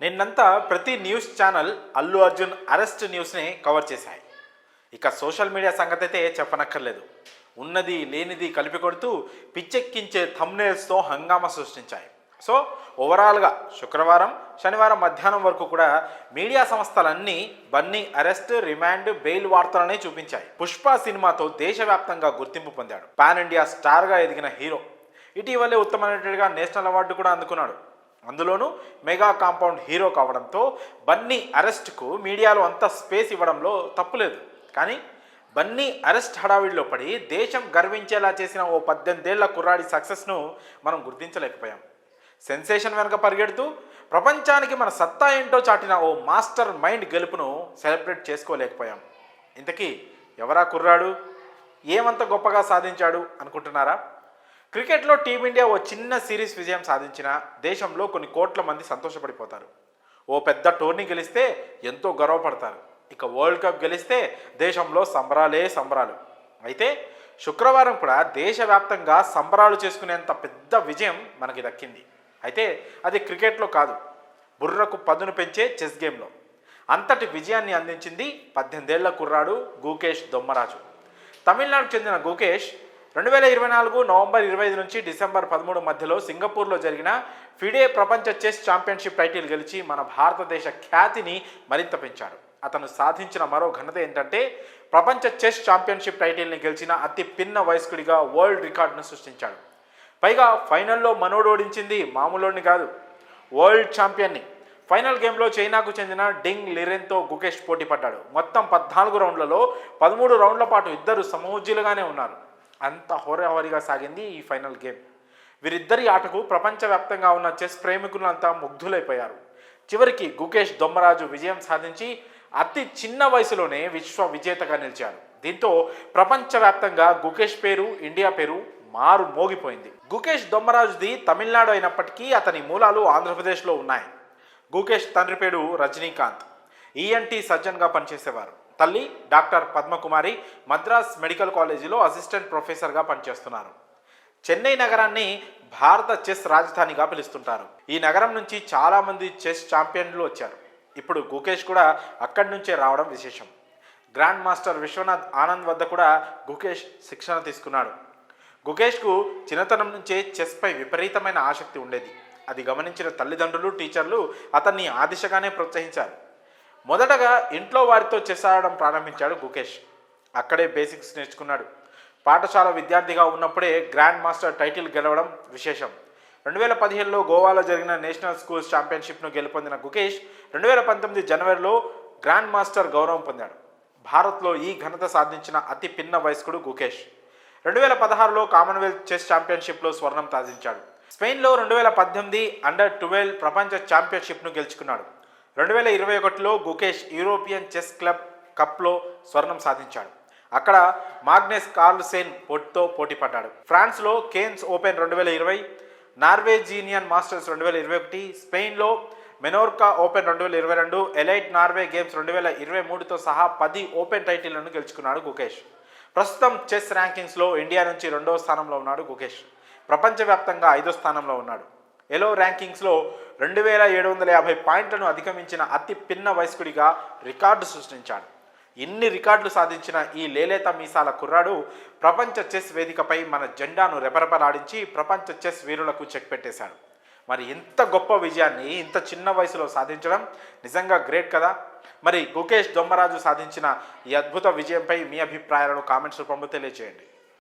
నిన్నంతా ప్రతి news channel Allu Arjun arrest న్యూస్ని కవర్ చేశాయి. ఇక సోషల్ మీడియా సంగతి అయితే చెప్పనక్కర్లేదు. ఉన్నది లేనిది కలిపి కొడుతూ పిచ్చెక్కించే థంబ్నెయిల్స్తో హంగామా సృష్టించాయి. సో ఓవరాల్గా శుక్రవారం శనివారం మధ్యాహ్నం వరకు కూడా మీడియా సంస్థలన్నీ బన్నీ అరెస్ట్, రిమాండ్, బెయిల్ వార్తలనే చూపించాయి. పుష్ప సినిమాతో దేశవ్యాప్తంగా గుర్తింపు పొందాడు. పాన్ ఇండియా స్టార్గా ఎదిగిన హీరో. ఇటీవలే ఉత్తమ నటుడిగా నేషనల్ అవార్డు కూడా అందుకున్నాడు. అందులోనూ మెగా కాంపౌండ్ హీరో కావడంతో బన్నీ అరెస్ట్కు మీడియాలో అంత స్పేస్ ఇవ్వడంలో తప్పులేదు. కానీ బన్నీ అరెస్ట్ హడావిడిలో పడి దేశం గర్వించేలా చేసిన ఓ 18 ఏళ్ల కుర్రాడి సక్సెస్ను మనం గుర్తించలేకపోయాం. సెన్సేషన్ వెనుక పరిగెడుతూ ప్రపంచానికి మన సత్తా ఏంటో చాటిన ఓ మాస్టర్ మైండ్ గెలుపును సెలబ్రేట్ చేసుకోలేకపోయాం. ఇంతకీ ఎవరా కుర్రాడు? ఏమంత గొప్పగా సాధించాడు అనుకుంటున్నారా? క్రికెట్లో టీమిండియా ఓ చిన్న సిరీస్ విజయం సాధించినా దేశంలో కొన్ని కోట్ల మంది సంతోషపడిపోతారు. ఓ పెద్ద టోర్నీ గెలిస్తే ఎంతో గర్వపడతారు. ఇక వరల్డ్ కప్ గెలిస్తే దేశంలో సంబరాలే సంబరాలు. అయితే శుక్రవారం కూడా దేశవ్యాప్తంగా సంబరాలు చేసుకునేంత పెద్ద విజయం మనకి దక్కింది. అయితే అది క్రికెట్లో కాదు, బుర్రకు పదును పెంచే చెస్ గేమ్లో. అంతటి విజయాన్ని అందించింది 18 ఏళ్ల కుర్రాడు గుకేష్ దొమ్మరాజు. తమిళనాడుకు చెందిన గుకేష్ 2024 నవంబర్ 25 నుంచి డిసెంబర్ 13 మధ్యలో సింగపూర్లో జరిగిన ఫిడే ప్రపంచ చెస్ ఛాంపియన్షిప్ టైటిల్ గెలిచి మన భారతదేశ ఖ్యాతిని మరింత పెంచాడు. అతను సాధించిన మరో ఘనత ఏంటంటే ప్రపంచ చెస్ ఛాంపియన్షిప్ టైటిల్ని గెలిచిన అతి పిన్న వయస్కుడిగా వరల్డ్ రికార్డును సృష్టించాడు. పైగా ఫైనల్లో మనోడు ఓడించింది మామూలుని కాదు, వరల్డ్ ఛాంపియన్ని. ఫైనల్ గేమ్లో చైనాకు చెందిన డింగ్ లిరెన్తో గుకేష్ పోటీ పడ్డాడు. మొత్తం 14 రౌండ్లలో 13 రౌండ్ల పాటు ఇద్దరు సమూజ్యులుగానే ఉన్నారు. అంత హోరాహోరీగా సాగింది ఈ ఫైనల్ గేమ్. వీరిద్దరి ఆటకు ప్రపంచవ్యాప్తంగా ఉన్న చెస్ ప్రేమికులంతా ముగ్ధులైపోయారు. చివరికి గుకేష్ దొమ్మరాజు విజయం సాధించి అతి చిన్న వయసులోనే విశ్వ విజేతగా నిలిచాడు. దీంతో ప్రపంచవ్యాప్తంగా గుకేష్ పేరు, ఇండియా పేరు మారు మోగిపోయింది. గుకేష్ దొమ్మరాజుది తమిళనాడు అయినప్పటికీ అతని మూలాలు ఆంధ్రప్రదేశ్లో ఉన్నాయి. గుకేష్ తండ్రి పేరు రజనీకాంత్, ఈఎన్టీ సర్జన్గా పనిచేసేవారు. తల్లి డాక్టర్ పద్మకుమారి మద్రాస్ మెడికల్ కాలేజీలో అసిస్టెంట్ ప్రొఫెసర్గా పనిచేస్తున్నారు. చెన్నై నగరాన్ని భారత చెస్ రాజధానిగా పిలుస్తుంటారు. ఈ నగరం నుంచి చాలామంది చెస్ ఛాంపియన్లు వచ్చారు. ఇప్పుడు గుకేష్ కూడా అక్కడి నుంచే రావడం విశేషం. గ్రాండ్ మాస్టర్ విశ్వనాథ్ ఆనంద్ వద్ద కూడా గుకేష్ శిక్షణ తీసుకున్నాడు. గుకేష్కు చిన్నతనం నుంచే చెస్పై విపరీతమైన ఆసక్తి ఉండేది. అది గమనించిన తల్లిదండ్రులు, టీచర్లు అతన్ని ఆ దిశగానే ప్రోత్సహించారు. మొదటగా ఇంట్లో వారితో చెస్ ఆడడం ప్రారంభించాడు గుకేష్. అక్కడే బేసిక్స్ నేర్చుకున్నాడు. పాఠశాల విద్యార్థిగా ఉన్నప్పుడే గ్రాండ్ మాస్టర్ టైటిల్ గెలవడం విశేషం. 2015లో గోవాలో జరిగిన నేషనల్ స్కూల్స్ ఛాంపియన్షిప్ను గెలుపొందిన గుకేష్ 2019 జనవరిలో గ్రాండ్ మాస్టర్ గౌరవం పొందాడు. భారత్లో ఈ ఘనత సాధించిన అతి పిన్న వయస్కుడు గుకేష్. 2016లో కామన్వెల్త్ చెస్ ఛాంపియన్షిప్లో స్వర్ణం సాధించాడు. స్పెయిన్లో 2018 అండర్-12 ప్రపంచ ఛాంపియన్షిప్ను గెలుచుకున్నాడు. 2021లో గుకేష్ యూరోపియన్ చెస్ క్లబ్ కప్లో స్వర్ణం సాధించాడు. అక్కడ మాగ్నస్ కార్ల్సెన్ పోటీతో పోటీ పడ్డాడు. ఫ్రాన్స్లో కేన్స్ ఓపెన్ 2020, నార్వేజియన్ మాస్టర్స్ 2021, స్పెయిన్లో Menorca Open 2022, elite Norway games 2023తో సహా 10 ఓపెన్ టైటిళ్లను గెలుచుకున్నాడు గుకేష్. ప్రస్తుతం చెస్ ర్యాంకింగ్స్లో ఇండియా నుంచి 2వ స్థానంలో ఉన్నాడు గుకేష్. ప్రపంచవ్యాప్తంగా 5వ స్థానంలో ఉన్నాడు. ఎలో ర్యాంకింగ్స్లో 2750 పాయింట్లను అధిగమించిన అతి పిన్న వయస్కుడిగా రికార్డు సృష్టించాడు. ఇన్ని రికార్డులు సాధించిన ఈ లేలేత మీసాల కుర్రాడు ప్రపంచ చెస్ వేదికపై మన జెండాను రెపరెపలాడించి ప్రపంచ చెస్ వీరులకు చెక్ పెట్టేశాడు. మరి ఇంత గొప్ప విజయాన్ని ఇంత చిన్న వయసులో సాధించడం నిజంగా గ్రేట్ కదా. మరి గుకేష్ దొమ్మరాజు సాధించిన ఈ అద్భుత విజయంపై మీ అభిప్రాయాలను కామెంట్స్ రూపంలో తెలియజేయండి.